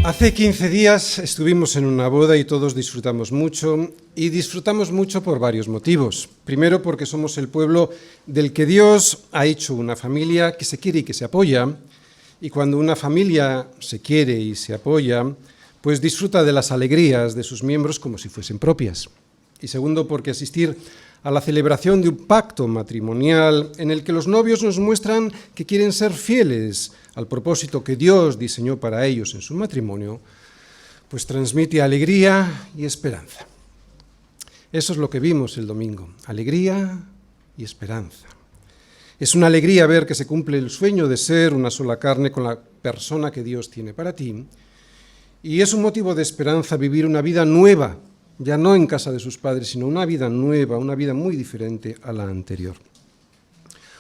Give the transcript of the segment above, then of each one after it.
Hace 15 días estuvimos en una boda y todos disfrutamos mucho, y disfrutamos mucho por varios motivos. Primero, porque somos el pueblo del que Dios ha hecho una familia que se quiere y que se apoya, y cuando una familia se quiere y se apoya, pues disfruta de las alegrías de sus miembros como si fuesen propias. Y segundo, porque asistir a la celebración de un pacto matrimonial en el que los novios nos muestran que quieren ser fieles al propósito que Dios diseñó para ellos en su matrimonio, pues transmite alegría y esperanza. Eso es lo que vimos el domingo, alegría y esperanza. Es una alegría ver que se cumple el sueño de ser una sola carne con la persona que Dios tiene para ti, y es un motivo de esperanza vivir una vida nueva, ya no en casa de sus padres, sino una vida nueva, una vida muy diferente a la anterior.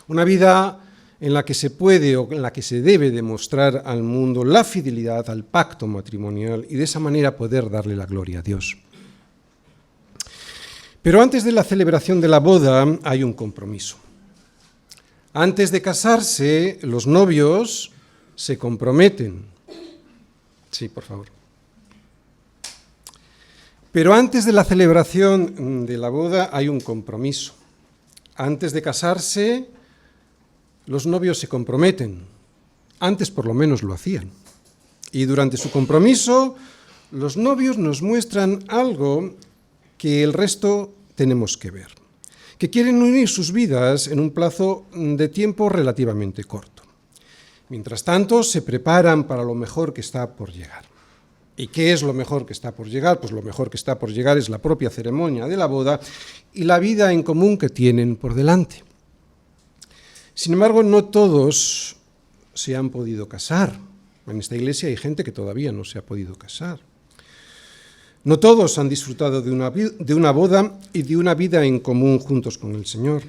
Una vida en la que se puede o en la que se debe demostrar al mundo la fidelidad al pacto matrimonial y de esa manera poder darle la gloria a Dios. Pero antes de la celebración de la boda hay un compromiso. Antes de casarse, los novios se comprometen. Sí, por favor. Pero antes de la celebración de la boda hay un compromiso. Antes de casarse, los novios se comprometen. Antes por lo menos lo hacían. Y durante su compromiso, los novios nos muestran algo que el resto tenemos que ver. Que quieren unir sus vidas en un plazo de tiempo relativamente corto. Mientras tanto, se preparan para lo mejor que está por llegar. ¿Y qué es lo mejor que está por llegar? Pues lo mejor que está por llegar es la propia ceremonia de la boda y la vida en común que tienen por delante. Sin embargo, no todos se han podido casar. En esta iglesia hay gente que todavía no se ha podido casar. No todos han disfrutado de una boda y de una vida en común juntos con el Señor.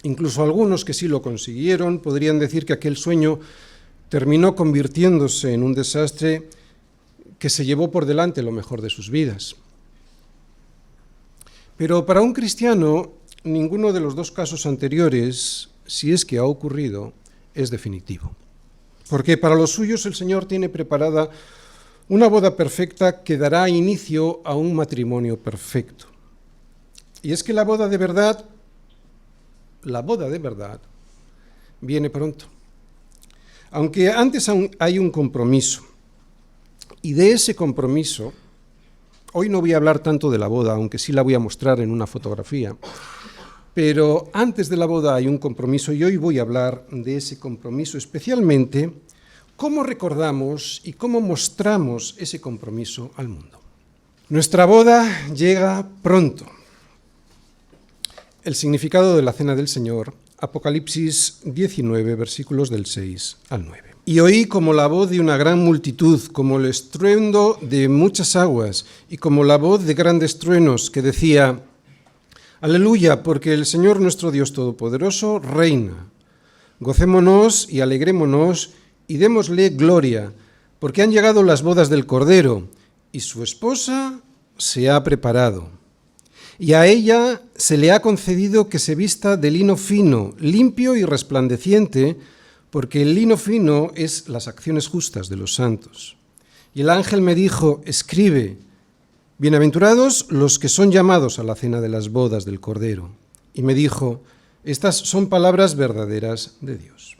Incluso algunos que sí lo consiguieron podrían decir que aquel sueño terminó convirtiéndose en un desastre que se llevó por delante lo mejor de sus vidas. Pero para un cristiano, ninguno de los dos casos anteriores, si es que ha ocurrido, es definitivo. Porque para los suyos el Señor tiene preparada una boda perfecta que dará inicio a un matrimonio perfecto. Y es que la boda de verdad viene pronto. Aunque antes hay un compromiso. Y de ese compromiso, hoy no voy a hablar tanto de la boda, aunque sí la voy a mostrar en una fotografía, pero antes de la boda hay un compromiso y hoy voy a hablar de ese compromiso, especialmente cómo recordamos y cómo mostramos ese compromiso al mundo. Nuestra boda llega pronto. El significado de la Cena del Señor, Apocalipsis 19, versículos del 6 al 9. Y oí como la voz de una gran multitud, como el estruendo de muchas aguas, y como la voz de grandes truenos, que decía: Aleluya, porque el Señor nuestro Dios Todopoderoso reina. Gocémonos y alegrémonos y démosle gloria, porque han llegado las bodas del Cordero, y su esposa se ha preparado. Y a ella se le ha concedido que se vista de lino fino, limpio y resplandeciente, porque el lino fino es las acciones justas de los santos. Y el ángel me dijo: escribe, bienaventurados los que son llamados a la cena de las bodas del Cordero. Y me dijo: estas son palabras verdaderas de Dios.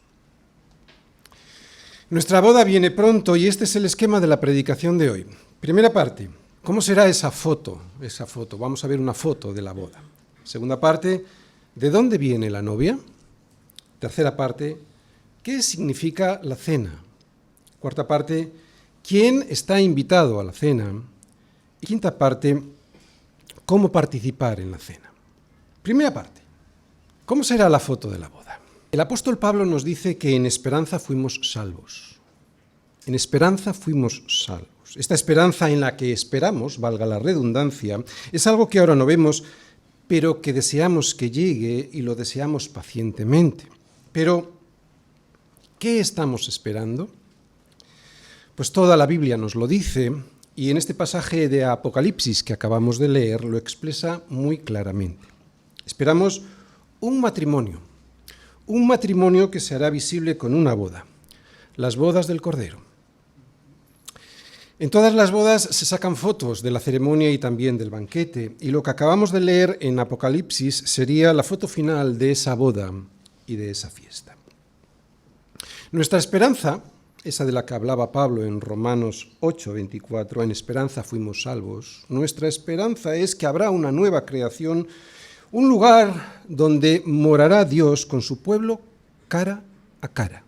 Nuestra boda viene pronto y este es el esquema de la predicación de hoy. Primera parte, ¿cómo será esa foto? Vamos a ver una foto de la boda. Segunda parte, ¿de dónde viene la novia? Tercera parte, ¿qué significa la cena? Cuarta parte, ¿quién está invitado a la cena? Y quinta parte, ¿cómo participar en la cena? Primera parte, ¿cómo será la foto de la boda? El apóstol Pablo nos dice que en esperanza fuimos salvos. En esperanza fuimos salvos. Esta esperanza en la que esperamos, valga la redundancia, es algo que ahora no vemos, pero que deseamos que llegue y lo deseamos pacientemente. Pero, ¿qué estamos esperando? Pues toda la Biblia nos lo dice, y en este pasaje de Apocalipsis que acabamos de leer lo expresa muy claramente. Esperamos un matrimonio que se hará visible con una boda, las bodas del Cordero. En todas las bodas se sacan fotos de la ceremonia y también del banquete, y lo que acabamos de leer en Apocalipsis sería la foto final de esa boda y de esa fiesta. Nuestra esperanza, esa de la que hablaba Pablo en Romanos 8:24, en esperanza fuimos salvos, nuestra esperanza es que habrá una nueva creación, un lugar donde morará Dios con su pueblo cara a cara.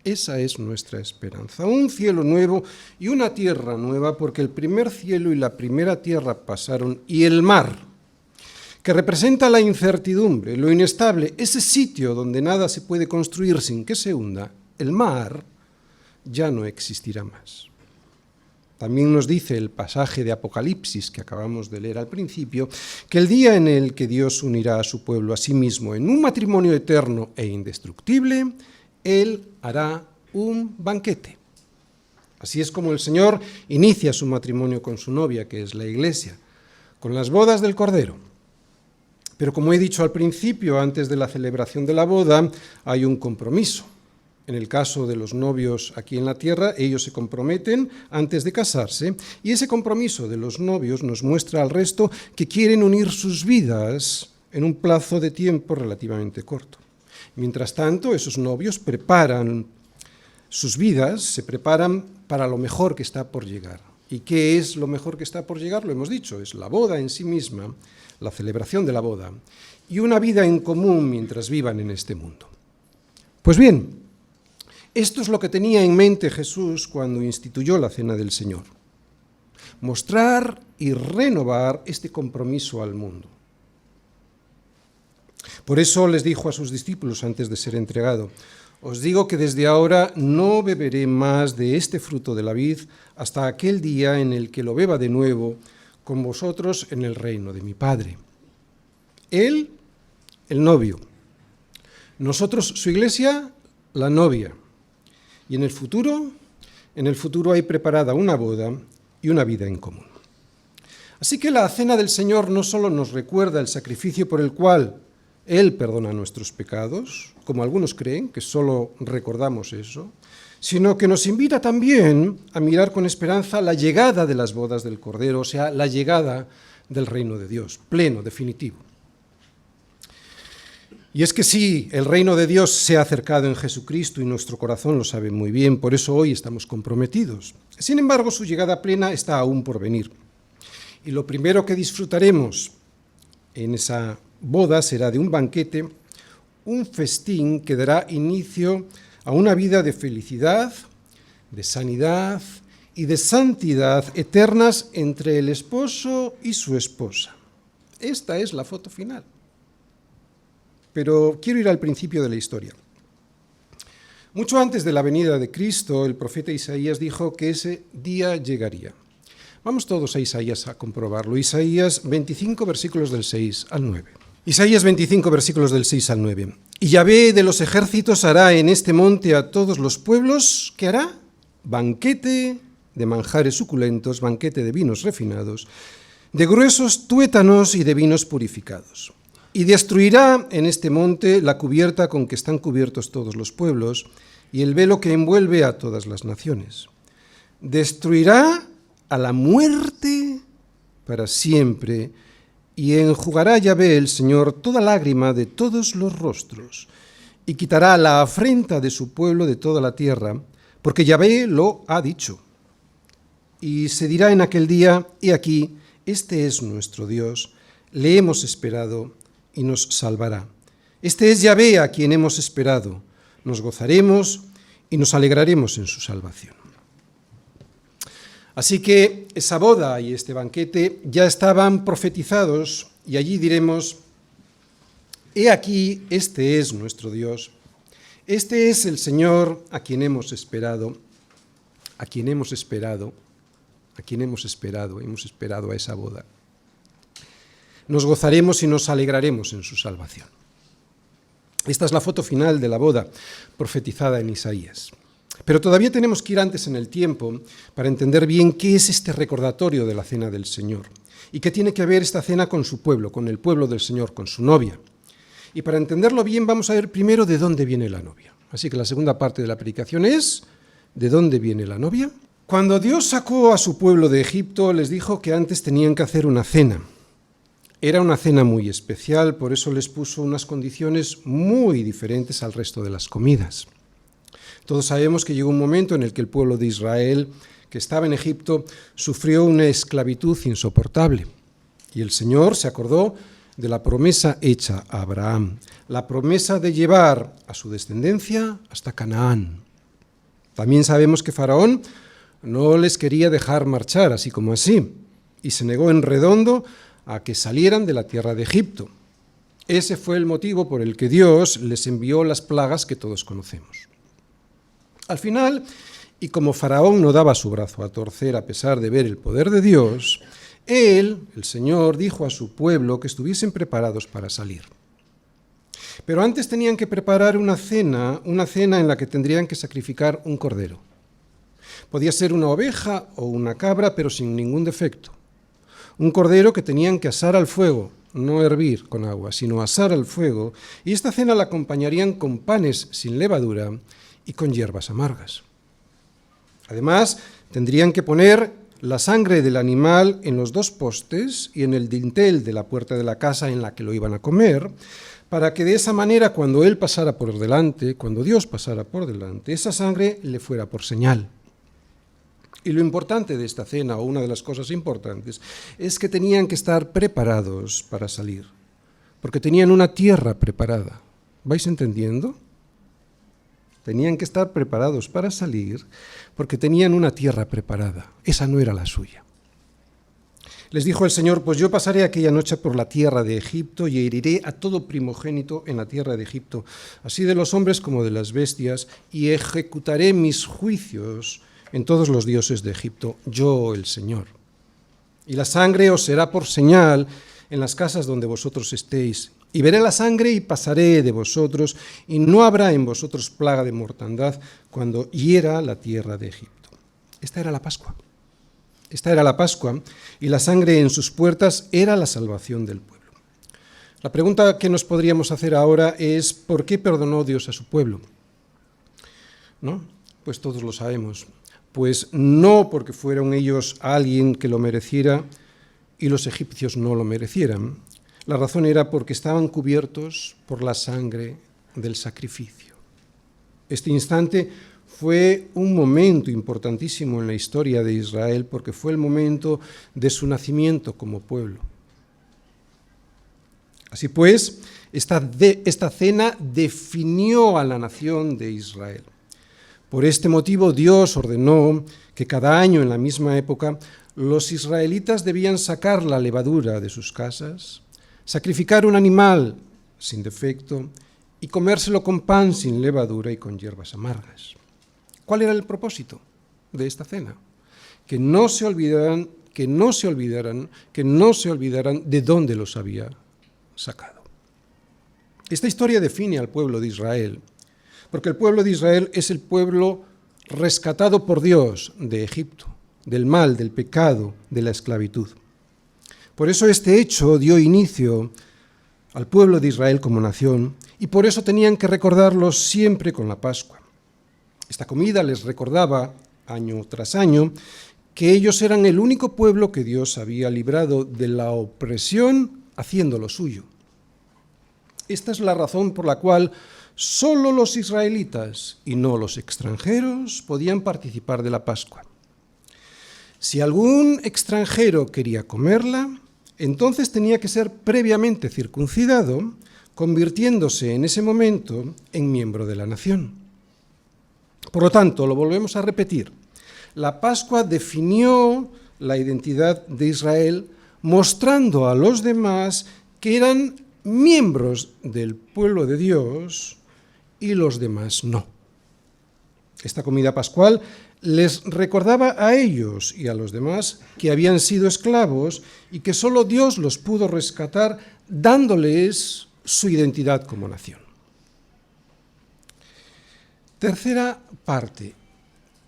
Esa es nuestra esperanza, un cielo nuevo y una tierra nueva, porque el primer cielo y la primera tierra pasaron, y el mar, que representa la incertidumbre, lo inestable, ese sitio donde nada se puede construir sin que se hunda, el mar ya no existirá más. También nos dice el pasaje de Apocalipsis que acabamos de leer al principio, que el día en el que Dios unirá a su pueblo a sí mismo en un matrimonio eterno e indestructible, Él hará un banquete. Así es como el Señor inicia su matrimonio con su novia, que es la Iglesia, con las bodas del Cordero. Pero como he dicho al principio, antes de la celebración de la boda, hay un compromiso. En el caso de los novios aquí en la tierra, ellos se comprometen antes de casarse, y ese compromiso de los novios nos muestra al resto que quieren unir sus vidas en un plazo de tiempo relativamente corto. Mientras tanto, esos novios preparan sus vidas, se preparan para lo mejor que está por llegar. ¿Y qué es lo mejor que está por llegar? Lo hemos dicho, es la boda en sí misma, la celebración de la boda, y una vida en común mientras vivan en este mundo. Pues bien, esto es lo que tenía en mente Jesús cuando instituyó la Cena del Señor. Mostrar y renovar este compromiso al mundo. Por eso les dijo a sus discípulos antes de ser entregado: os digo que desde ahora no beberé más de este fruto de la vid hasta aquel día en el que lo beba de nuevo con vosotros en el reino de mi Padre. Él, el novio. Nosotros, su iglesia, la novia. Y en el futuro hay preparada una boda y una vida en común. Así que la Cena del Señor no solo nos recuerda el sacrificio por el cual Él perdona nuestros pecados, como algunos creen, que solo recordamos eso, sino que nos invita también a mirar con esperanza la llegada de las bodas del Cordero, o sea, la llegada del reino de Dios, pleno, definitivo. Y es que sí, el reino de Dios se ha acercado en Jesucristo y nuestro corazón lo sabe muy bien, por eso hoy estamos comprometidos. Sin embargo, su llegada plena está aún por venir. Y lo primero que disfrutaremos en esa boda será de un banquete, un festín que dará inicio a una vida de felicidad, de sanidad y de santidad eternas entre el esposo y su esposa. Esta es la foto final. Pero quiero ir al principio de la historia. Mucho antes de la venida de Cristo, el profeta Isaías dijo que ese día llegaría. Vamos todos a Isaías a comprobarlo. Isaías 25, versículos del 6 al 9. Isaías 25, versículos del 6 al 9. Y Yahvé de los ejércitos hará en este monte a todos los pueblos, ¿qué hará? Banquete de manjares suculentos, banquete de vinos refinados, de gruesos tuétanos y de vinos purificados. Y destruirá en este monte la cubierta con que están cubiertos todos los pueblos y el velo que envuelve a todas las naciones. Destruirá a la muerte para siempre y enjugará Yahvé el Señor toda lágrima de todos los rostros y quitará la afrenta de su pueblo de toda la tierra, porque Yahvé lo ha dicho. Y se dirá en aquel día: he aquí, este es nuestro Dios, le hemos esperado y nos salvará. Este es Yahvé a quien hemos esperado, nos gozaremos y nos alegraremos en su salvación. Así que esa boda y este banquete ya estaban profetizados y allí diremos: he aquí, este es nuestro Dios, este es el Señor a quien hemos esperado, hemos esperado a esa boda. Nos gozaremos y nos alegraremos en su salvación. Esta es la foto final de la boda profetizada en Isaías. Pero todavía tenemos que ir antes en el tiempo para entender bien qué es este recordatorio de la Cena del Señor y qué tiene que ver esta cena con su pueblo, con el pueblo del Señor, con su novia. Y para entenderlo bien vamos a ver primero de dónde viene la novia. Así que la segunda parte de la predicación es: ¿de dónde viene la novia? Cuando Dios sacó a su pueblo de Egipto, les dijo que antes tenían que hacer una cena. Era una cena muy especial, por eso les puso unas condiciones muy diferentes al resto de las comidas. Todos sabemos que llegó un momento en el que el pueblo de Israel, que estaba en Egipto, sufrió una esclavitud insoportable. Y el Señor se acordó de la promesa hecha a Abraham, la promesa de llevar a su descendencia hasta Canaán. También sabemos que Faraón no les quería dejar marchar así como así, y se negó en redondo a que salieran de la tierra de Egipto. Ese fue el motivo por el que Dios les envió las plagas que todos conocemos. Al final, y como Faraón no daba su brazo a torcer a pesar de ver el poder de Dios, él, el Señor, dijo a su pueblo que estuviesen preparados para salir. Pero antes tenían que preparar una cena en la que tendrían que sacrificar un cordero. Podía ser una oveja o una cabra, pero sin ningún defecto. Un cordero que tenían que asar al fuego, no hervir con agua, sino asar al fuego, y esta cena la acompañarían con panes sin levadura y con hierbas amargas. Además, tendrían que poner la sangre del animal en los dos postes y en el dintel de la puerta de la casa en la que lo iban a comer, para que de esa manera, cuando Dios pasara por delante, esa sangre le fuera por señal. Y lo importante de esta cena, o una de las cosas importantes, es que tenían que estar preparados para salir, porque tenían una tierra preparada. ¿Vais entendiendo? Tenían que estar preparados para salir, porque tenían una tierra preparada. Esa no era la suya. Les dijo el Señor: pues yo pasaré aquella noche por la tierra de Egipto y heriré a todo primogénito en la tierra de Egipto, así de los hombres como de las bestias, y ejecutaré mis juicios en todos los dioses de Egipto, yo el Señor. Y la sangre os será por señal en las casas donde vosotros estéis. Y veré la sangre y pasaré de vosotros, y no habrá en vosotros plaga de mortandad cuando hiera la tierra de Egipto. Esta era la Pascua. Esta era la Pascua, y la sangre en sus puertas era la salvación del pueblo. La pregunta que nos podríamos hacer ahora es: ¿por qué perdonó Dios a su pueblo? ¿No? Pues todos lo sabemos. Pues no porque fueran ellos alguien que lo mereciera y los egipcios no lo merecieran. La razón era porque estaban cubiertos por la sangre del sacrificio. Este instante fue un momento importantísimo en la historia de Israel, porque fue el momento de su nacimiento como pueblo. Así pues, esta cena definió a la nación de Israel. Por este motivo, Dios ordenó que cada año en la misma época los israelitas debían sacar la levadura de sus casas, sacrificar un animal sin defecto y comérselo con pan sin levadura y con hierbas amargas. ¿Cuál era el propósito de esta cena? Que no se olvidaran de dónde los había sacado. Esta historia define al pueblo de Israel, porque el pueblo de Israel es el pueblo rescatado por Dios de Egipto, del mal, del pecado, de la esclavitud. Por eso este hecho dio inicio al pueblo de Israel como nación, y por eso tenían que recordarlo siempre con la Pascua. Esta comida les recordaba, año tras año, que ellos eran el único pueblo que Dios había librado de la opresión haciéndolo suyo. Esta es la razón por la cual solo los israelitas y no los extranjeros podían participar de la Pascua. Si algún extranjero quería comerla, entonces tenía que ser previamente circuncidado, convirtiéndose en ese momento en miembro de la nación. Por lo tanto, lo volvemos a repetir, la Pascua definió la identidad de Israel, mostrando a los demás que eran miembros del pueblo de Dios y los demás no. Esta comida pascual les recordaba a ellos y a los demás que habían sido esclavos y que solo Dios los pudo rescatar dándoles su identidad como nación. Tercera parte.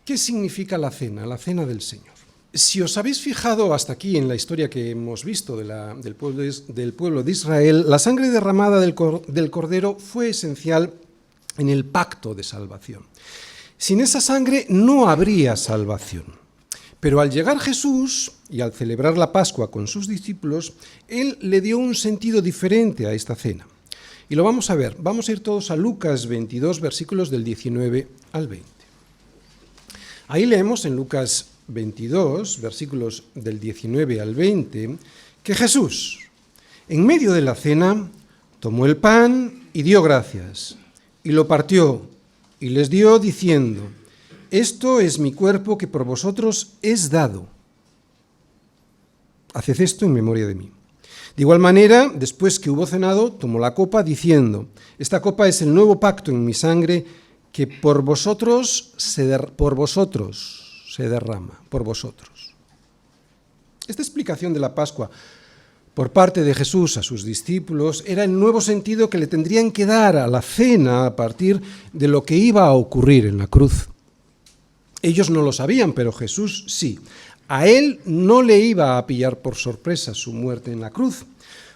¿Qué significa la cena del Señor? Si os habéis fijado hasta aquí en la historia que hemos visto del pueblo de Israel, la sangre derramada del Cordero fue esencial en el pacto de salvación. Sin esa sangre no habría salvación. Pero al llegar Jesús y al celebrar la Pascua con sus discípulos, él le dio un sentido diferente a esta cena. Y lo vamos a ver. Vamos a ir todos a Lucas 22, versículos del 19 al 20. Ahí leemos en Lucas 22, versículos del 19 al 20, que Jesús, en medio de la cena, tomó el pan y dio gracias, y lo partió, y les dio diciendo: esto es mi cuerpo que por vosotros es dado. Haced esto en memoria de mí. De igual manera, después que hubo cenado, tomó la copa diciendo: esta copa es el nuevo pacto en mi sangre que por vosotros se derrama, por vosotros. Esta explicación de la Pascua por parte de Jesús a sus discípulos era el nuevo sentido que le tendrían que dar a la cena a partir de lo que iba a ocurrir en la cruz. Ellos no lo sabían, pero Jesús sí. A él no le iba a pillar por sorpresa su muerte en la cruz.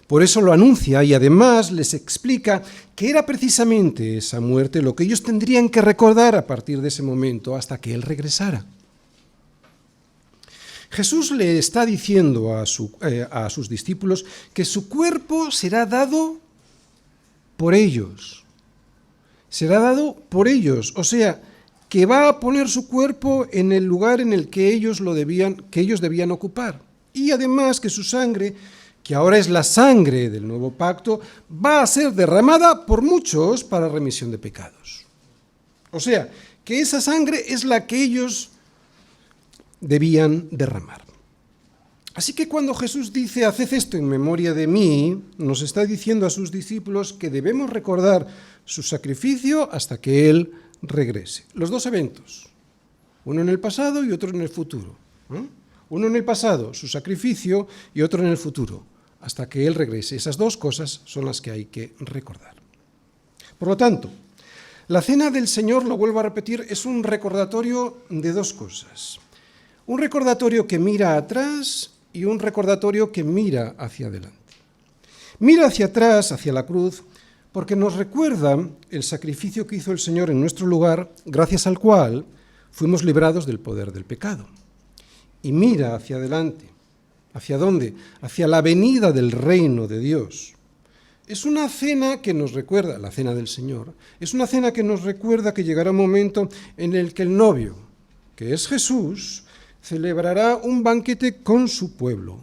Por eso lo anuncia y además les explica que era precisamente esa muerte lo que ellos tendrían que recordar a partir de ese momento hasta que él regresara. Jesús le está diciendo a sus discípulos que su cuerpo será dado por ellos. Será dado por ellos, o sea, que va a poner su cuerpo en el lugar en el que ellos debían ocupar. Y además que su sangre, que ahora es la sangre del nuevo pacto, va a ser derramada por muchos para remisión de pecados. O sea, que esa sangre es la que ellos debían derramar. Así que cuando Jesús dice: haced esto en memoria de mí, nos está diciendo a sus discípulos que debemos recordar su sacrificio hasta que Él regrese. Los dos eventos, uno en el pasado y otro en el futuro. Uno en el pasado, su sacrificio, y otro en el futuro, hasta que Él regrese. Esas dos cosas son las que hay que recordar. Por lo tanto, la cena del Señor, lo vuelvo a repetir, es un recordatorio de dos cosas. Un recordatorio que mira atrás y un recordatorio que mira hacia adelante. Mira hacia atrás, hacia la cruz, porque nos recuerda el sacrificio que hizo el Señor en nuestro lugar, gracias al cual fuimos librados del poder del pecado. Y mira hacia adelante. ¿Hacia dónde? Hacia la venida del reino de Dios. Es una cena que nos recuerda, la cena del Señor, es una cena que nos recuerda que llegará un momento en el que el novio, que es Jesús, celebrará un banquete con su pueblo,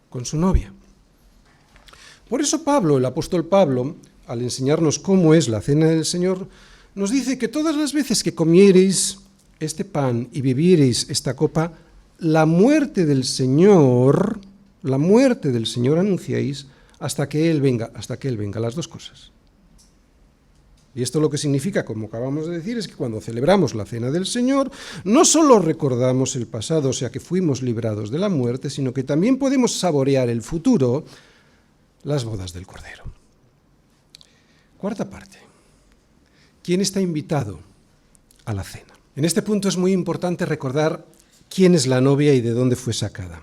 con su novia. Por eso Pablo, el apóstol Pablo, al enseñarnos cómo es la cena del Señor, nos dice que todas las veces que comiereis este pan y bebiereis esta copa, la muerte del Señor anunciáis hasta que Él venga, las dos cosas. Y esto lo que significa, como acabamos de decir, es que cuando celebramos la cena del Señor, no solo recordamos el pasado, o sea que fuimos librados de la muerte, sino que también podemos saborear el futuro, las bodas del Cordero. Cuarta parte. ¿Quién está invitado a la cena? En este punto es muy importante recordar quién es la novia y de dónde fue sacada.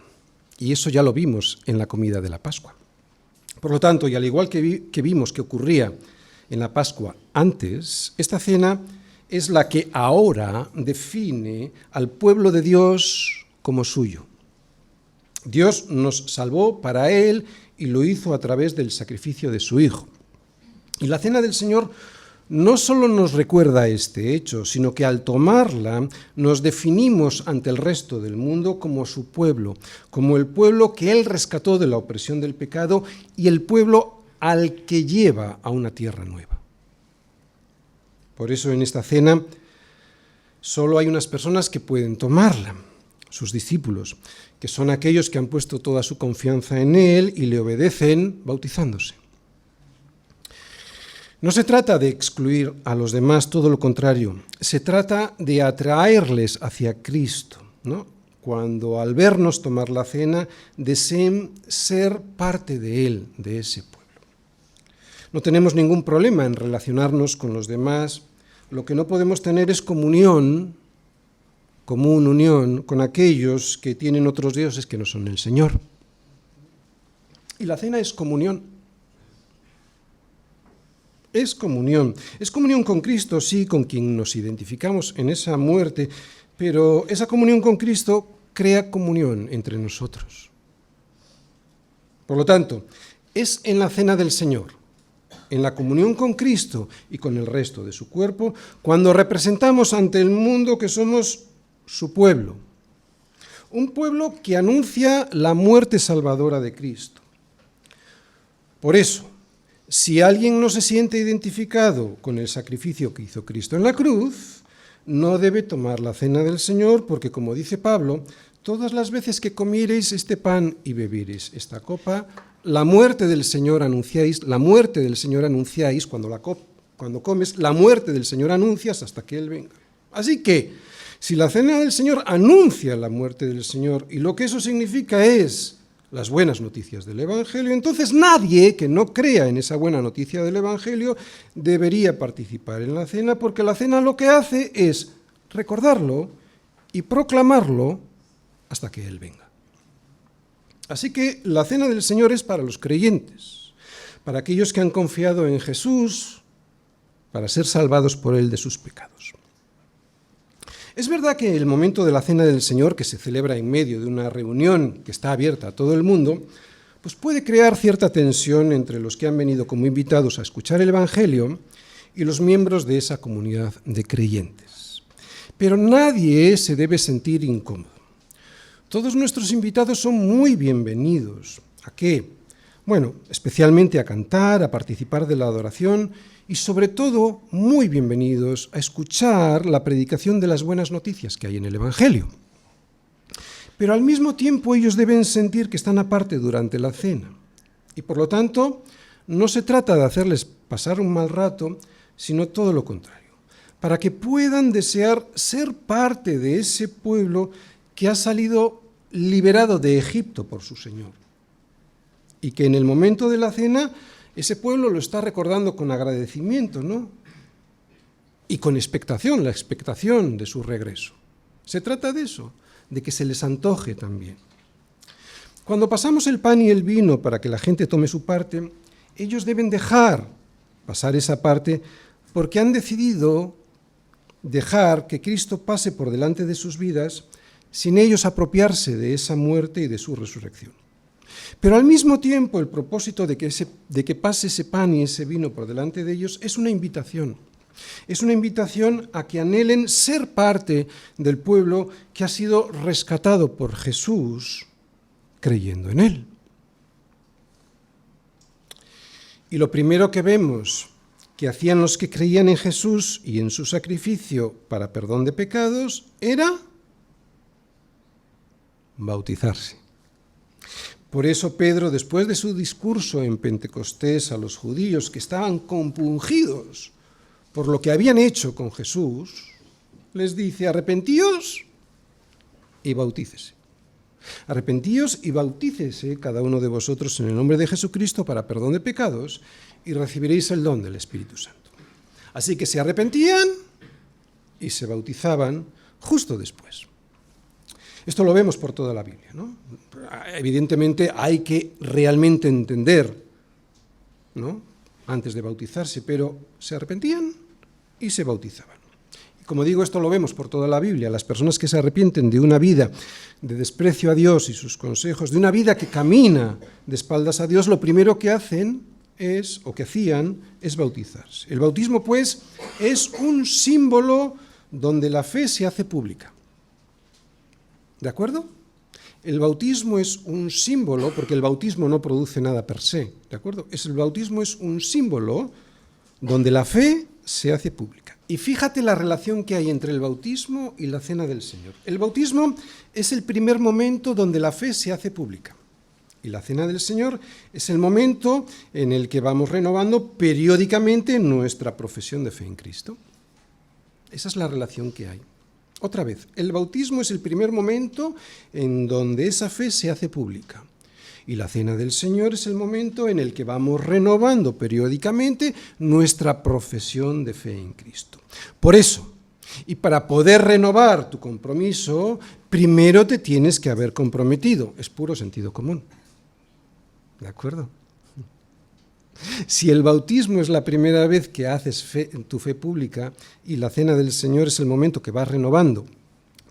Y eso ya lo vimos en la comida de la Pascua. Por lo tanto, y al igual que vimos que ocurría en la Pascua antes, esta cena es la que ahora define al pueblo de Dios como suyo. Dios nos salvó para Él y lo hizo a través del sacrificio de su Hijo. Y la cena del Señor no solo nos recuerda este hecho, sino que al tomarla nos definimos ante el resto del mundo como su pueblo, como el pueblo que Él rescató de la opresión del pecado y el pueblo al que lleva a una tierra nueva. Por eso en esta cena solo hay unas personas que pueden tomarla, sus discípulos, que son aquellos que han puesto toda su confianza en Él y le obedecen bautizándose. No se trata de excluir a los demás, todo lo contrario. Se trata de atraerles hacia Cristo, ¿no? Cuando al vernos tomar la cena, deseen ser parte de Él, de ese pueblo. No tenemos ningún problema en relacionarnos con los demás. Lo que no podemos tener es unión con aquellos que tienen otros dioses que no son el Señor. Y la cena es comunión. Es comunión con Cristo, sí, con quien nos identificamos en esa muerte, pero esa comunión con Cristo crea comunión entre nosotros. Por lo tanto, es en la cena del Señor, en la comunión con Cristo y con el resto de su cuerpo, cuando representamos ante el mundo que somos su pueblo. Un pueblo que anuncia la muerte salvadora de Cristo. Por eso, si alguien no se siente identificado con el sacrificio que hizo Cristo en la cruz, no debe tomar la cena del Señor, porque como dice Pablo, todas las veces que comiereis este pan y bebiereis esta copa, la muerte del Señor anunciáis, cuando comes, la muerte del Señor anuncias hasta que Él venga. Así que, si la cena del Señor anuncia la muerte del Señor, y lo que eso significa es las buenas noticias del Evangelio, entonces nadie que no crea en esa buena noticia del Evangelio debería participar en la cena, porque la cena lo que hace es recordarlo y proclamarlo hasta que Él venga. Así que la cena del Señor es para los creyentes, para aquellos que han confiado en Jesús, para ser salvados por Él de sus pecados. Es verdad que el momento de la cena del Señor, que se celebra en medio de una reunión que está abierta a todo el mundo, pues puede crear cierta tensión entre los que han venido como invitados a escuchar el Evangelio y los miembros de esa comunidad de creyentes. Pero nadie se debe sentir incómodo. Todos nuestros invitados son muy bienvenidos. ¿A qué? Bueno, especialmente a cantar, a participar de la adoración y sobre todo muy bienvenidos a escuchar la predicación de las buenas noticias que hay en el Evangelio. Pero al mismo tiempo ellos deben sentir que están aparte durante la cena. Y por lo tanto, no se trata de hacerles pasar un mal rato, sino todo lo contrario, para que puedan desear ser parte de ese pueblo que ha salido liberado de Egipto por su Señor. Y que en el momento de la cena, ese pueblo lo está recordando con agradecimiento, ¿no? Y con expectación, la expectación de su regreso. Se trata de eso, de que se les antoje también. Cuando pasamos el pan y el vino para que la gente tome su parte, ellos deben dejar pasar esa parte porque han decidido dejar que Cristo pase por delante de sus vidas sin ellos apropiarse de esa muerte y de su resurrección. Pero al mismo tiempo el propósito de que pase ese pan y ese vino por delante de ellos es una invitación. Es una invitación a que anhelen ser parte del pueblo que ha sido rescatado por Jesús creyendo en Él. Y lo primero que vemos que hacían los que creían en Jesús y en su sacrificio para perdón de pecados era bautizarse. Por eso Pedro, después de su discurso en Pentecostés a los judíos que estaban compungidos por lo que habían hecho con Jesús, les dice: arrepentíos y bautícese. Arrepentíos y bautícese cada uno de vosotros en el nombre de Jesucristo para perdón de pecados y recibiréis el don del Espíritu Santo. Así que se arrepentían y se bautizaban justo después. Esto lo vemos por toda la Biblia, ¿no? Evidentemente hay que realmente entender, ¿no?, antes de bautizarse, pero se arrepentían y se bautizaban. Y como digo, esto lo vemos por toda la Biblia. Las personas que se arrepienten de una vida de desprecio a Dios y sus consejos, de una vida que camina de espaldas a Dios, lo primero que hacían es bautizarse. El bautismo, pues, es un símbolo donde la fe se hace pública. ¿De acuerdo? El bautismo es un símbolo, porque el bautismo no produce nada per se, ¿de acuerdo? El bautismo es un símbolo donde la fe se hace pública. Y fíjate la relación que hay entre el bautismo y la cena del Señor. El bautismo es el primer momento donde la fe se hace pública. Y la cena del Señor es el momento en el que vamos renovando periódicamente nuestra profesión de fe en Cristo. Esa es la relación que hay. Otra vez, el bautismo es el primer momento en donde esa fe se hace pública. Y la cena del Señor es el momento en el que vamos renovando periódicamente nuestra profesión de fe en Cristo. Por eso, y para poder renovar tu compromiso, primero te tienes que haber comprometido. Es puro sentido común. ¿De acuerdo? Si el bautismo es la primera vez que haces tu fe pública y la cena del Señor es el momento que vas renovando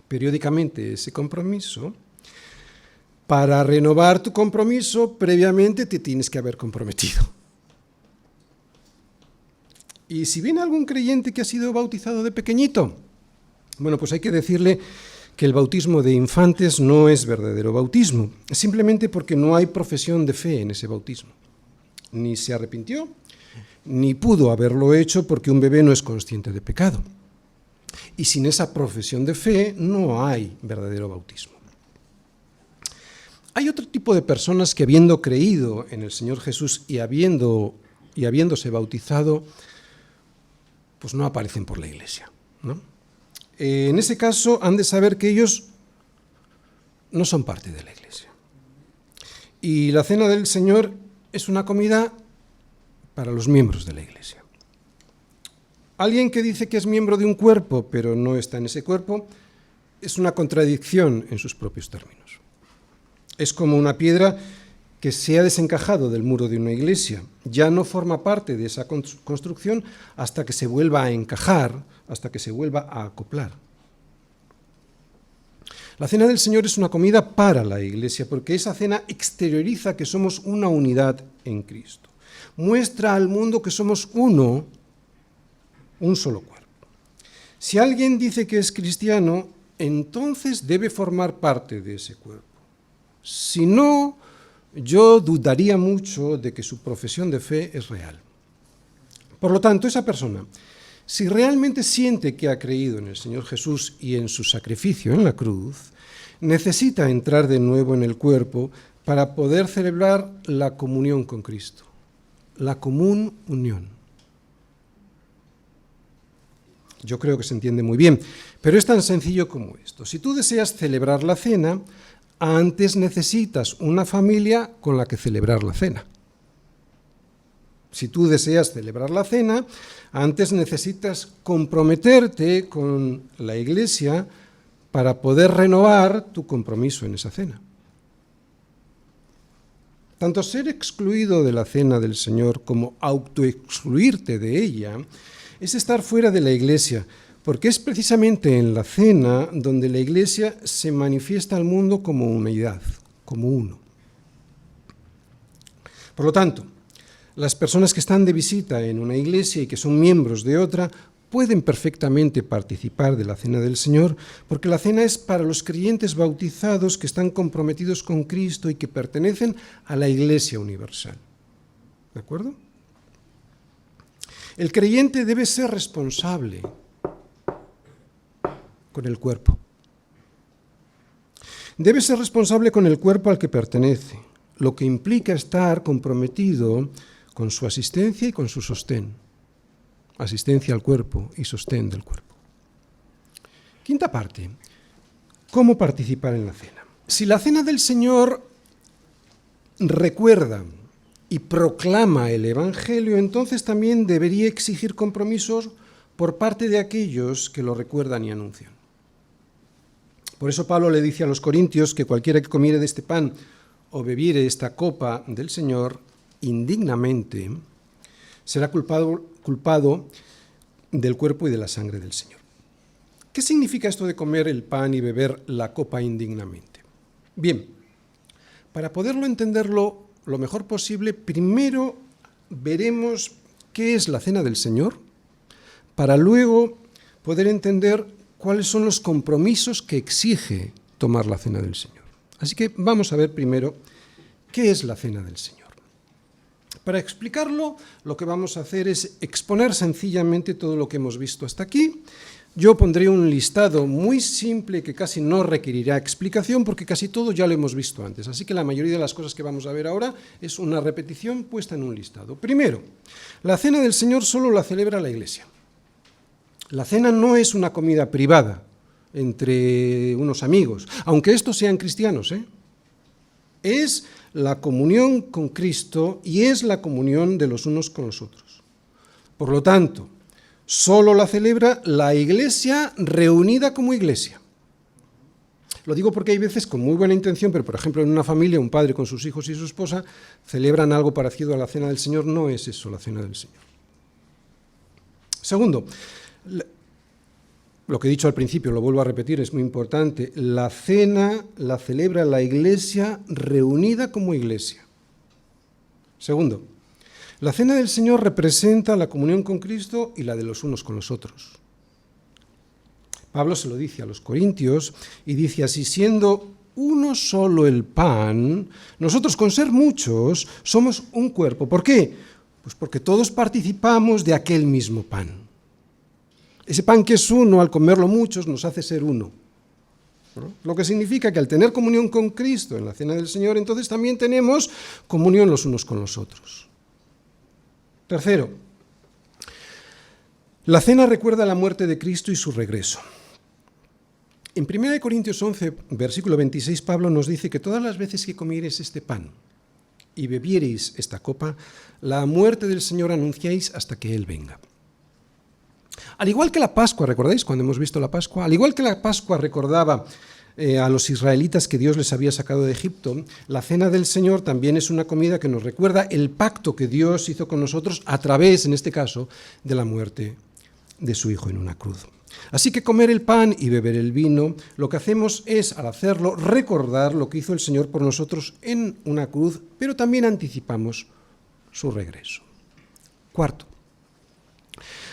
periódicamente ese compromiso, para renovar tu compromiso, previamente te tienes que haber comprometido. Y si viene algún creyente que ha sido bautizado de pequeñito, bueno, pues hay que decirle que el bautismo de infantes no es verdadero bautismo, simplemente porque no hay profesión de fe en ese bautismo. Ni se arrepintió, ni pudo haberlo hecho porque un bebé no es consciente de pecado. Y sin esa profesión de fe no hay verdadero bautismo. Hay otro tipo de personas que, habiendo creído en el Señor Jesús y habiéndose bautizado, pues no aparecen por la iglesia, ¿no? En ese caso han de saber que ellos no son parte de la iglesia. Y la cena del Señor es una comida para los miembros de la iglesia. Alguien que dice que es miembro de un cuerpo, pero no está en ese cuerpo, es una contradicción en sus propios términos. Es como una piedra que se ha desencajado del muro de una iglesia. Ya no forma parte de esa construcción hasta que se vuelva a encajar, hasta que se vuelva a acoplar. La cena del Señor es una comida para la iglesia, porque esa cena exterioriza que somos una unidad en Cristo. Muestra al mundo que somos uno, un solo cuerpo. Si alguien dice que es cristiano, entonces debe formar parte de ese cuerpo. Si no, yo dudaría mucho de que su profesión de fe es real. Por lo tanto, esa persona, si realmente siente que ha creído en el Señor Jesús y en su sacrificio en la cruz, necesita entrar de nuevo en el cuerpo para poder celebrar la comunión con Cristo, la común unión. Yo creo que se entiende muy bien, pero es tan sencillo como esto. Si tú deseas celebrar la cena, antes necesitas una familia con la que celebrar la cena. Si tú deseas celebrar la cena, antes necesitas comprometerte con la iglesia para poder renovar tu compromiso en esa cena. Tanto ser excluido de la cena del Señor como autoexcluirte de ella es estar fuera de la iglesia, porque es precisamente en la cena donde la iglesia se manifiesta al mundo como unidad, como uno. Por lo tanto, las personas que están de visita en una iglesia y que son miembros de otra pueden perfectamente participar de la cena del Señor, porque la cena es para los creyentes bautizados que están comprometidos con Cristo y que pertenecen a la iglesia universal. ¿De acuerdo? El creyente debe ser responsable con el cuerpo. Debe ser responsable con el cuerpo al que pertenece, lo que implica estar comprometido con su asistencia y con su sostén. Asistencia al cuerpo y sostén del cuerpo. Quinta parte. ¿Cómo participar en la cena? Si la cena del Señor recuerda y proclama el Evangelio, entonces también debería exigir compromisos por parte de aquellos que lo recuerdan y anuncian. Por eso Pablo le dice a los corintios que cualquiera que comiere de este pan o bebiere esta copa del Señor indignamente será culpado del cuerpo y de la sangre del Señor. ¿Qué significa esto de comer el pan y beber la copa indignamente? Bien, para poderlo entenderlo lo mejor posible, primero veremos qué es la cena del Señor, para luego poder entender cuáles son los compromisos que exige tomar la cena del Señor. Así que vamos a ver primero qué es la cena del Señor. Para explicarlo, lo que vamos a hacer es exponer sencillamente todo lo que hemos visto hasta aquí. Yo pondré un listado muy simple que casi no requerirá explicación porque casi todo ya lo hemos visto antes. Así que la mayoría de las cosas que vamos a ver ahora es una repetición puesta en un listado. Primero, la cena del Señor solo la celebra la Iglesia. La cena no es una comida privada entre unos amigos, aunque estos sean cristianos, Es la comunión con Cristo y es la comunión de los unos con los otros. Por lo tanto, solo la celebra la Iglesia reunida como Iglesia. Lo digo porque hay veces con muy buena intención, pero por ejemplo en una familia, un padre con sus hijos y su esposa celebran algo parecido a la cena del Señor. No es eso la cena del Señor. Segundo, lo que he dicho al principio, lo vuelvo a repetir, es muy importante, la cena la celebra la Iglesia reunida como Iglesia. Segundo, la cena del Señor representa la comunión con Cristo y la de los unos con los otros. Pablo se lo dice a los corintios y dice así: siendo uno solo el pan, nosotros con ser muchos somos un cuerpo. ¿Por qué? Pues porque todos participamos de aquel mismo pan. Ese pan que es uno, al comerlo muchos, nos hace ser uno, ¿no? Lo que significa que al tener comunión con Cristo en la cena del Señor, entonces también tenemos comunión los unos con los otros. Tercero, la cena recuerda la muerte de Cristo y su regreso. En 1 Corintios 11, versículo 26, Pablo nos dice que todas las veces que comiereis este pan y bebiereis esta copa, la muerte del Señor anunciáis hasta que Él venga. Al igual que la Pascua, ¿recordáis cuando hemos visto la Pascua? Al igual que la Pascua recordaba a los israelitas que Dios les había sacado de Egipto, la cena del Señor también es una comida que nos recuerda el pacto que Dios hizo con nosotros a través, en este caso, de la muerte de su Hijo en una cruz. Así que comer el pan y beber el vino, lo que hacemos es, al hacerlo, recordar lo que hizo el Señor por nosotros en una cruz, pero también anticipamos su regreso. Cuarto,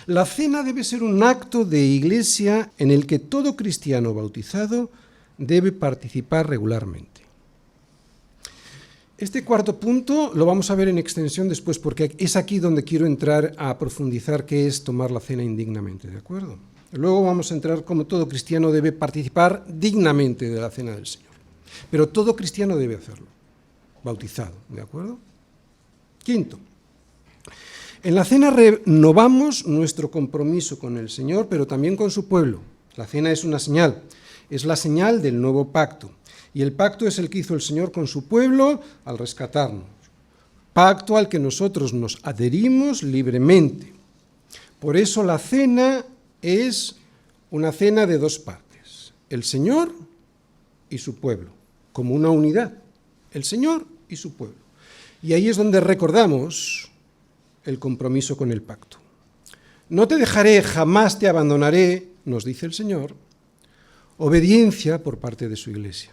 la cena debe ser un acto de iglesia en el que todo cristiano bautizado debe participar regularmente. Este cuarto punto lo vamos a ver en extensión después, porque es aquí donde quiero entrar a profundizar qué es tomar la cena indignamente, ¿de acuerdo? Luego vamos a entrar cómo todo cristiano debe participar dignamente de la cena del Señor. Pero todo cristiano debe hacerlo, bautizado, ¿de acuerdo? Quinto, en la cena renovamos nuestro compromiso con el Señor, pero también con su pueblo. La cena es una señal, es la señal del nuevo pacto. Y el pacto es el que hizo el Señor con su pueblo al rescatarnos. Pacto al que nosotros nos adherimos libremente. Por eso la cena es una cena de dos partes, el Señor y su pueblo, como una unidad, el Señor y su pueblo. Y ahí es donde recordamos el compromiso con el pacto. No te dejaré, jamás te abandonaré, nos dice el Señor, obediencia por parte de su Iglesia.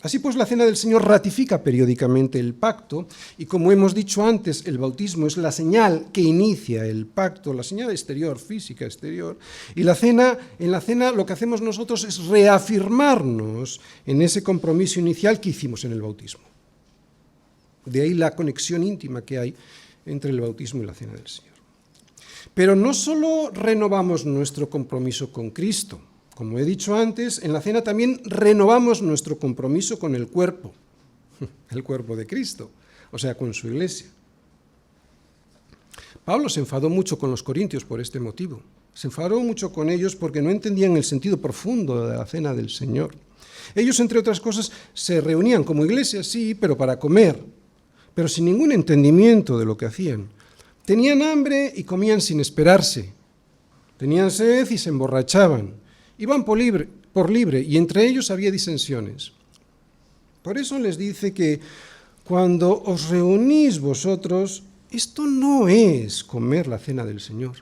Así pues, la cena del Señor ratifica periódicamente el pacto y, como hemos dicho antes, el bautismo es la señal que inicia el pacto, la señal exterior, física exterior, y en la cena lo que hacemos nosotros es reafirmarnos en ese compromiso inicial que hicimos en el bautismo. De ahí la conexión íntima que hay entre el bautismo y la cena del Señor. Pero no solo renovamos nuestro compromiso con Cristo. Como he dicho antes, en la cena también renovamos nuestro compromiso con el cuerpo de Cristo, o sea, con su Iglesia. Pablo se enfadó mucho con los corintios por este motivo. Se enfadó mucho con ellos porque no entendían el sentido profundo de la cena del Señor. Ellos, entre otras cosas, se reunían como iglesia, sí, pero para comer, pero sin ningún entendimiento de lo que hacían. Tenían hambre y comían sin esperarse. Tenían sed y se emborrachaban. Iban por libre y entre ellos había disensiones. Por eso les dice que cuando os reunís vosotros, esto no es comer la cena del Señor.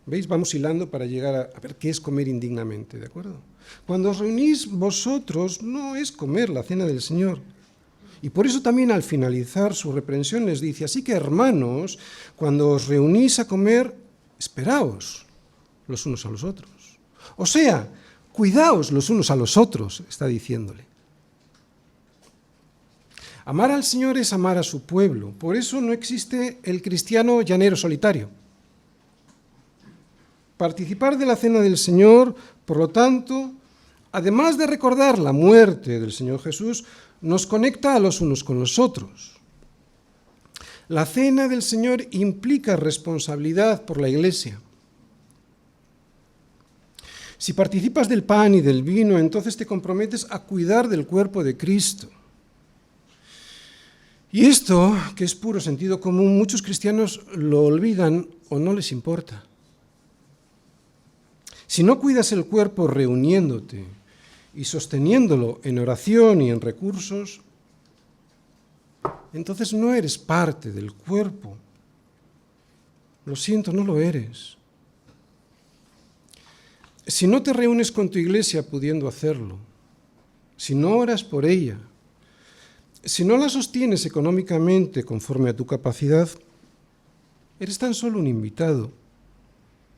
¿Veis? Vamos hilando para llegar a ver qué es comer indignamente, ¿de acuerdo? Cuando os reunís vosotros, no es comer la cena del Señor. Y por eso también al finalizar su reprensión les dice: así que, hermanos, cuando os reunís a comer, esperaos los unos a los otros. O sea, cuidaos los unos a los otros, está diciéndole. Amar al Señor es amar a su pueblo. Por eso no existe el cristiano llanero solitario. Participar de la cena del Señor, por lo tanto, además de recordar la muerte del Señor Jesús, nos conecta a los unos con los otros. La cena del Señor implica responsabilidad por la Iglesia. Si participas del pan y del vino, entonces te comprometes a cuidar del cuerpo de Cristo. Y esto, que es puro sentido común, muchos cristianos lo olvidan o no les importa. Si no cuidas el cuerpo reuniéndote y sosteniéndolo en oración y en recursos, entonces no eres parte del cuerpo. Lo siento, no lo eres. si no te reúnes con tu iglesia pudiendo hacerlo, si no oras por ella, si no la sostienes económicamente conforme a tu capacidad, eres tan solo un invitado.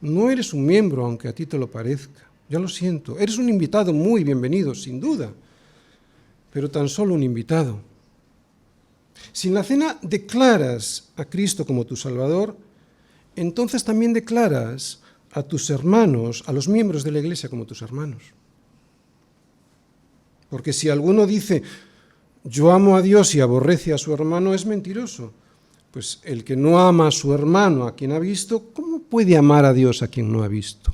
No eres un miembro, aunque a ti te lo parezca. Ya lo siento. Eres un invitado muy bienvenido, sin duda, pero tan solo un invitado. Si en la cena declaras a Cristo como tu Salvador, entonces también declaras a tus hermanos, a los miembros de la iglesia como tus hermanos. Porque si alguno dice, yo amo a Dios y aborrece a su hermano, es mentiroso. Pues el que no ama a su hermano, a quien ha visto, ¿cómo puede amar a Dios a quien no ha visto?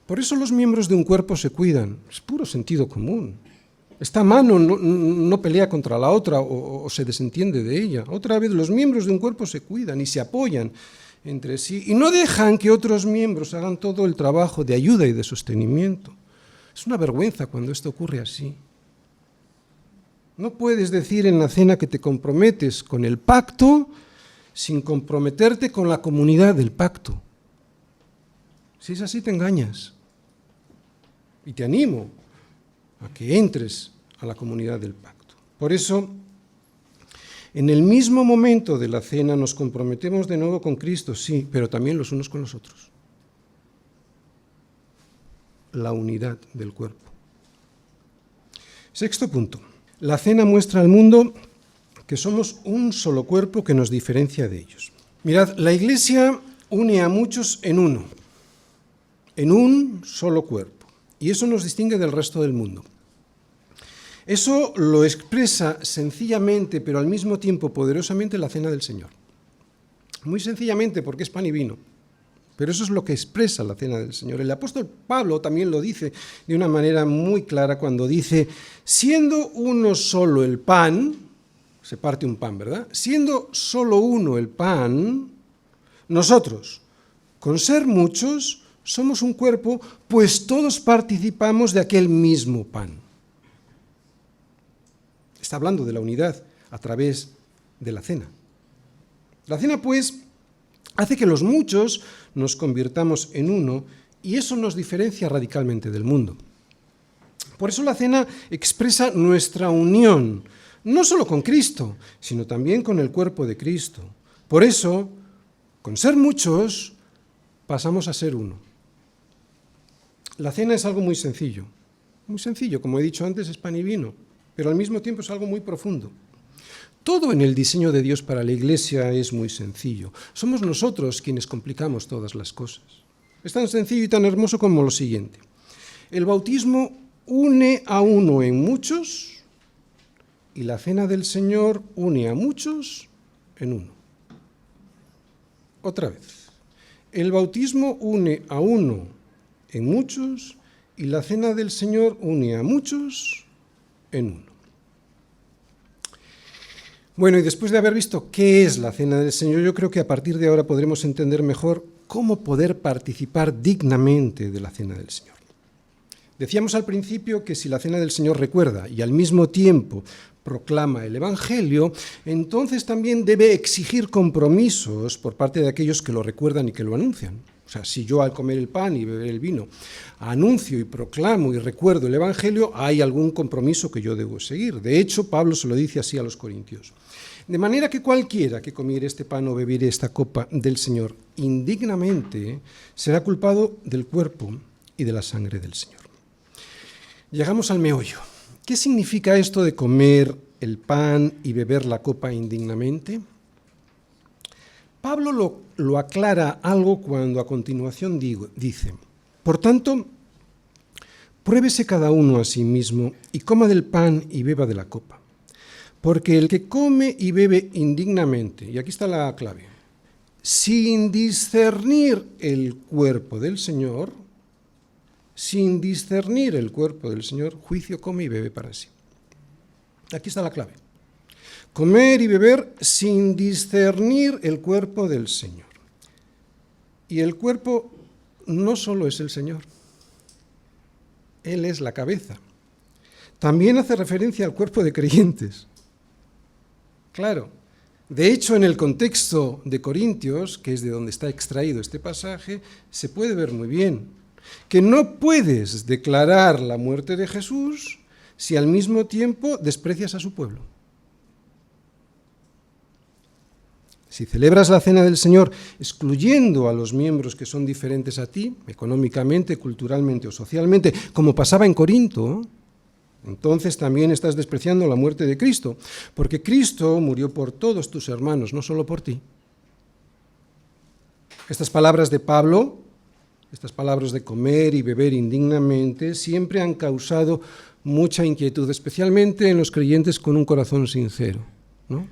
Por eso los miembros de un cuerpo se cuidan, es puro sentido común. Esta mano no pelea contra la otra o se desentiende de ella. Otra vez, los miembros de un cuerpo se cuidan y se apoyan entre sí y no dejan que otros miembros hagan todo el trabajo de ayuda y de sostenimiento. Es una vergüenza cuando esto ocurre así. No puedes decir en la cena que te comprometes con el pacto sin comprometerte con la comunidad del pacto. Si es así, te engañas. Y te animo a que entres a la comunidad del pacto. Por eso, en el mismo momento de la cena nos comprometemos de nuevo con Cristo, sí, pero también los unos con los otros. La unidad del cuerpo. Sexto punto. La cena muestra al mundo que somos un solo cuerpo que nos diferencia de ellos. Mirad, la Iglesia une a muchos en uno, en un solo cuerpo, y eso nos distingue del resto del mundo. Eso lo expresa sencillamente, pero al mismo tiempo poderosamente, la cena del Señor. Muy sencillamente, porque es pan y vino. Pero eso es lo que expresa la cena del Señor. El apóstol Pablo también lo dice de una manera muy clara cuando dice, siendo uno solo el pan, se parte un pan, ¿verdad? Siendo solo uno el pan, nosotros, con ser muchos, somos un cuerpo, pues todos participamos de aquel mismo pan. Está hablando de la unidad a través de la cena. La cena, pues, hace que los muchos nos convirtamos en uno y eso nos diferencia radicalmente del mundo. Por eso la cena expresa nuestra unión, no solo con Cristo, sino también con el cuerpo de Cristo. Por eso, con ser muchos, pasamos a ser uno. La cena es algo muy sencillo, como he dicho antes, es pan y vino, pero al mismo tiempo es algo muy profundo. Todo en el diseño de Dios para la Iglesia es muy sencillo. Somos nosotros quienes complicamos todas las cosas. Es tan sencillo y tan hermoso como lo siguiente. El bautismo une a uno en muchos y la cena del Señor une a muchos en uno. Otra vez. El bautismo une a uno en muchos y la cena del Señor une a muchos en uno. Bueno, y después de haber visto qué es la cena del Señor, yo creo que a partir de ahora podremos entender mejor cómo poder participar dignamente de la cena del Señor. Decíamos al principio que si la cena del Señor recuerda y al mismo tiempo proclama el Evangelio, entonces también debe exigir compromisos por parte de aquellos que lo recuerdan y que lo anuncian. O sea, si yo al comer el pan y beber el vino anuncio y proclamo y recuerdo el Evangelio, hay algún compromiso que yo debo seguir. De hecho, Pablo se lo dice así a los corintios. De manera que cualquiera que comiere este pan o bebiere esta copa del Señor indignamente será culpado del cuerpo y de la sangre del Señor. Llegamos al meollo. ¿Qué significa esto de comer el pan y beber la copa indignamente? Pablo lo aclara algo cuando a continuación dice, por tanto, pruébese cada uno a sí mismo y coma del pan y beba de la copa. Porque el que come y bebe indignamente, y aquí está la clave, sin discernir el cuerpo del Señor, juicio come y bebe para sí. Aquí está la clave. Comer y beber sin discernir el cuerpo del Señor. Y el cuerpo no solo es el Señor, Él es la cabeza. También hace referencia al cuerpo de creyentes. Claro, de hecho en el contexto de Corintios, que es de donde está extraído este pasaje, se puede ver muy bien. que no puedes declarar la muerte de Jesús si al mismo tiempo desprecias a su pueblo. Si celebras la cena del Señor excluyendo a los miembros que son diferentes a ti, económicamente, culturalmente o socialmente, como pasaba en Corinto, entonces también estás despreciando la muerte de Cristo, porque Cristo murió por todos tus hermanos, no solo por ti. Estas palabras de Pablo, estas palabras de comer y beber indignamente, siempre han causado mucha inquietud, especialmente en los creyentes con un corazón sincero, ¿no?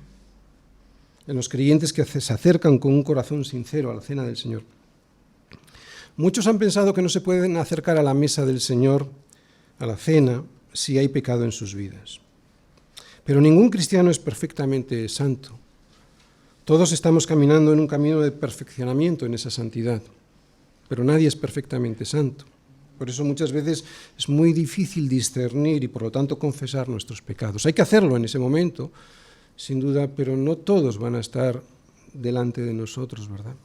En los creyentes que se acercan con un corazón sincero a la cena del Señor. Muchos han pensado que no se pueden acercar a la mesa del Señor, a la cena, si hay pecado en sus vidas. Pero ningún cristiano es perfectamente santo. Todos estamos caminando en un camino de perfeccionamiento en esa santidad, pero nadie es perfectamente santo. Por eso muchas veces es muy difícil discernir y por lo tanto confesar nuestros pecados. Hay que hacerlo en ese momento, sin duda, pero no todos van a estar delante de nosotros, ¿verdad?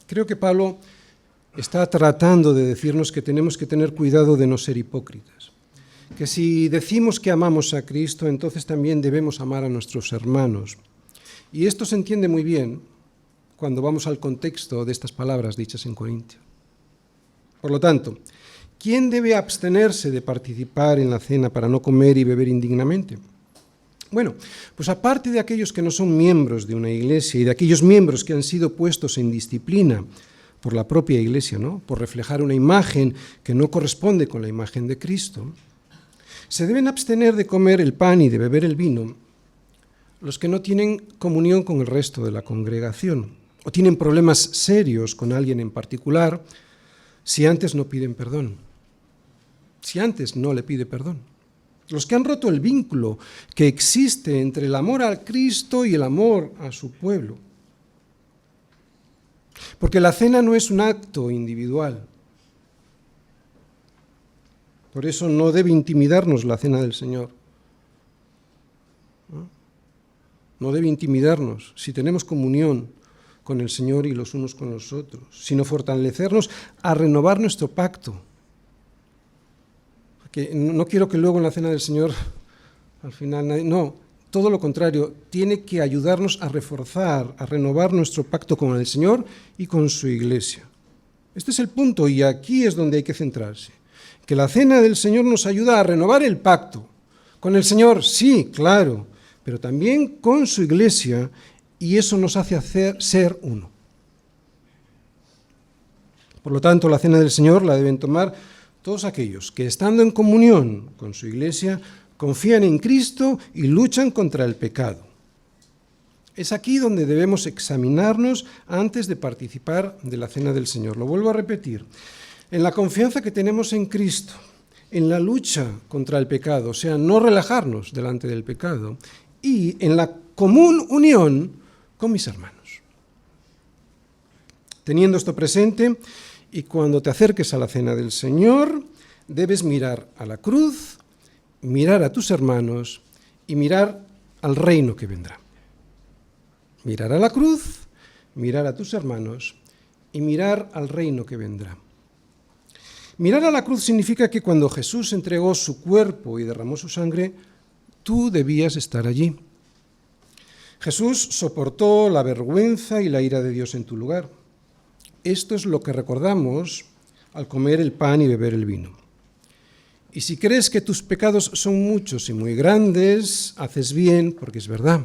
Creo que Pablo está tratando de decirnos que tenemos que tener cuidado de no ser hipócritas. Que si decimos que amamos a Cristo, entonces también debemos amar a nuestros hermanos. Y esto se entiende muy bien cuando vamos al contexto de estas palabras dichas en Corintio. Por lo tanto, ¿quién debe abstenerse de participar en la cena para no comer y beber indignamente? Bueno, pues aparte de aquellos que no son miembros de una iglesia y de aquellos miembros que han sido puestos en disciplina por la propia iglesia, ¿no?, por reflejar una imagen que no corresponde con la imagen de Cristo, se deben abstener de comer el pan y de beber el vino los que no tienen comunión con el resto de la congregación o tienen problemas serios con alguien en particular si antes no piden perdón, si antes no le pide perdón. Los que han roto el vínculo que existe entre el amor al Cristo y el amor a su pueblo. Porque la cena no es un acto individual. Por eso no debe intimidarnos la cena del Señor. No debe intimidarnos si tenemos comunión con el Señor y los unos con los otros, sino fortalecernos a renovar nuestro pacto. Que no quiero que luego en la cena del Señor, al final, no, todo lo contrario, tiene que ayudarnos a reforzar, a renovar nuestro pacto con el Señor y con su iglesia. Este es el punto y aquí es donde hay que centrarse. Que la cena del Señor nos ayuda a renovar el pacto. Con el Señor, sí, claro, pero también con su iglesia y eso nos hace ser uno. Por lo tanto, la cena del Señor la deben tomar todos aquellos que, estando en comunión con su iglesia, confían en Cristo y luchan contra el pecado. Es aquí donde debemos examinarnos antes de participar de la cena del Señor. Lo vuelvo a repetir. En la confianza que tenemos en Cristo, en la lucha contra el pecado, o sea, no relajarnos delante del pecado, y en la común unión con mis hermanos. Teniendo esto presente, y cuando te acerques a la cena del Señor, debes mirar a la cruz, mirar a tus hermanos y mirar al reino que vendrá. Mirar a la cruz, mirar a tus hermanos y mirar al reino que vendrá. Mirar a la cruz significa que cuando Jesús entregó su cuerpo y derramó su sangre, tú debías estar allí. Jesús soportó la vergüenza y la ira de Dios en tu lugar. Esto es lo que recordamos al comer el pan y beber el vino. Y si crees que tus pecados son muchos y muy grandes, haces bien, porque es verdad.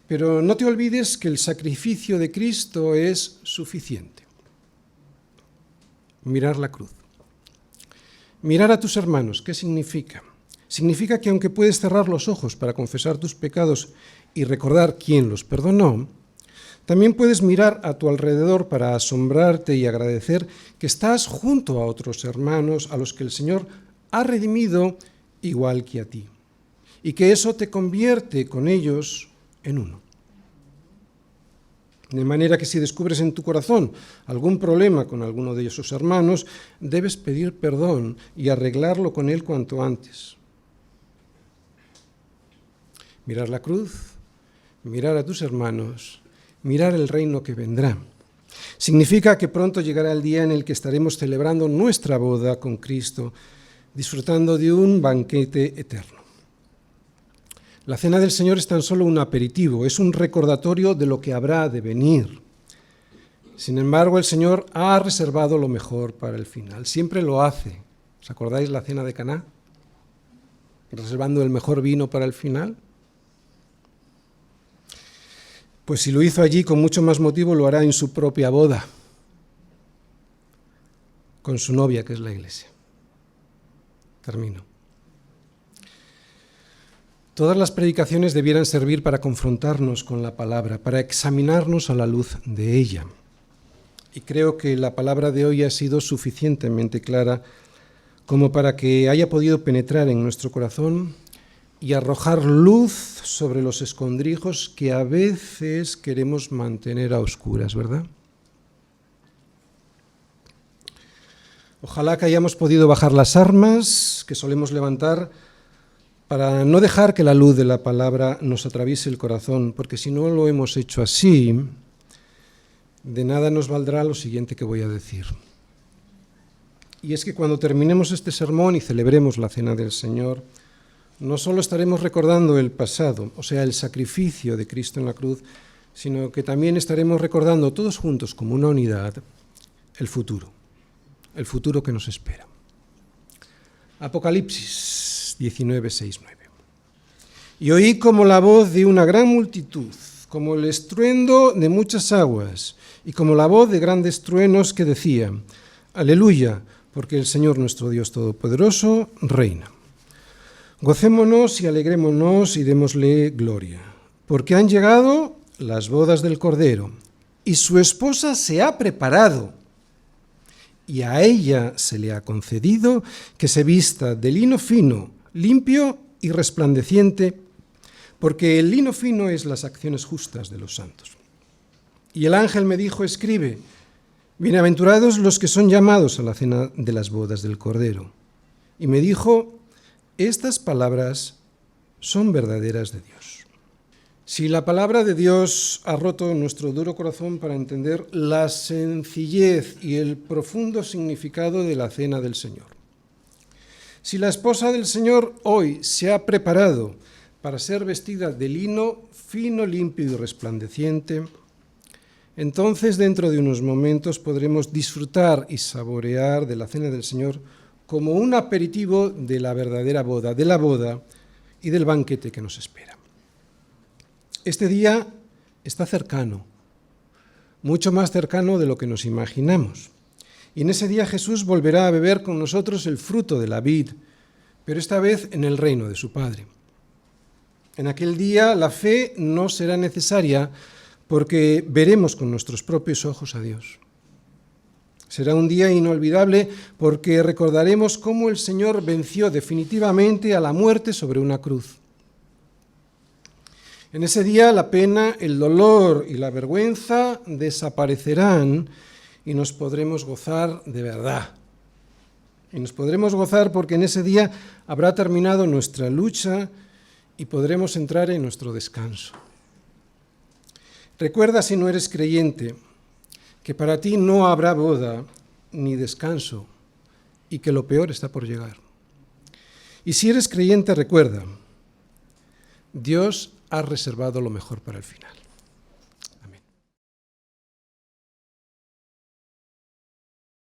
Pero no te olvides que el sacrificio de Cristo es suficiente. Mirar la cruz. Mirar a tus hermanos, ¿qué significa? Significa que aunque puedes cerrar los ojos para confesar tus pecados y recordar quién los perdonó, también puedes mirar a tu alrededor para asombrarte y agradecer que estás junto a otros hermanos a los que el Señor ha redimido igual que a ti, y que eso te convierte con ellos en uno. De manera que si descubres en tu corazón algún problema con alguno de esos hermanos, debes pedir perdón y arreglarlo con él cuanto antes. Mirar la cruz, mirar a tus hermanos, mirar el reino que vendrá. Significa que pronto llegará el día en el que estaremos celebrando nuestra boda con Cristo, disfrutando de un banquete eterno. La cena del Señor es tan solo un aperitivo, es un recordatorio de lo que habrá de venir. Sin embargo, el Señor ha reservado lo mejor para el final. Siempre lo hace. ¿Os acordáis la cena de Caná? Reservando el mejor vino para el final. Pues si lo hizo allí, con mucho más motivo lo hará en su propia boda, con su novia, que es la Iglesia. Termino. Todas las predicaciones debieran servir para confrontarnos con la palabra, para examinarnos a la luz de ella. Y creo que la palabra de hoy ha sido suficientemente clara como para que haya podido penetrar en nuestro corazón y arrojar luz sobre los escondrijos que a veces queremos mantener a oscuras, ¿verdad? Ojalá que hayamos podido bajar las armas que solemos levantar para no dejar que la luz de la palabra nos atraviese el corazón, porque si no lo hemos hecho así, de nada nos valdrá lo siguiente que voy a decir. Y es que cuando terminemos este sermón y celebremos la Cena del Señor, no solo estaremos recordando el pasado, o sea, el sacrificio de Cristo en la cruz, sino que también estaremos recordando todos juntos como una unidad el futuro que nos espera. Apocalipsis 19, 6, 9. Y oí como la voz de una gran multitud, como el estruendo de muchas aguas, y como la voz de grandes truenos que decía: Aleluya, porque el Señor nuestro Dios Todopoderoso reina. Gocémonos y alegrémonos y démosle gloria, porque han llegado las bodas del Cordero, y su esposa se ha preparado, y a ella se le ha concedido que se vista de lino fino, limpio y resplandeciente, porque el lino fino es las acciones justas de los santos. Y el ángel me dijo: escribe, bienaventurados los que son llamados a la cena de las bodas del Cordero. Y me dijo: estas palabras son verdaderas de Dios. Si la palabra de Dios ha roto nuestro duro corazón para entender la sencillez y el profundo significado de la cena del Señor, si la esposa del Señor hoy se ha preparado para ser vestida de lino fino, limpio y resplandeciente, entonces dentro de unos momentos podremos disfrutar y saborear de la cena del Señor como un aperitivo de la verdadera boda, de la boda y del banquete que nos espera. Este día está cercano, mucho más cercano de lo que nos imaginamos. Y en ese día Jesús volverá a beber con nosotros el fruto de la vid, pero esta vez en el reino de su Padre. En aquel día la fe no será necesaria porque veremos con nuestros propios ojos a Dios. Será un día inolvidable porque recordaremos cómo el Señor venció definitivamente a la muerte sobre una cruz. En ese día la pena, el dolor y la vergüenza desaparecerán y nos podremos gozar de verdad. Y nos podremos gozar porque en ese día habrá terminado nuestra lucha y podremos entrar en nuestro descanso. Recuerda, si no eres creyente, que para ti no habrá boda ni descanso y que lo peor está por llegar. Y si eres creyente, recuerda, Dios ha reservado lo mejor para el final.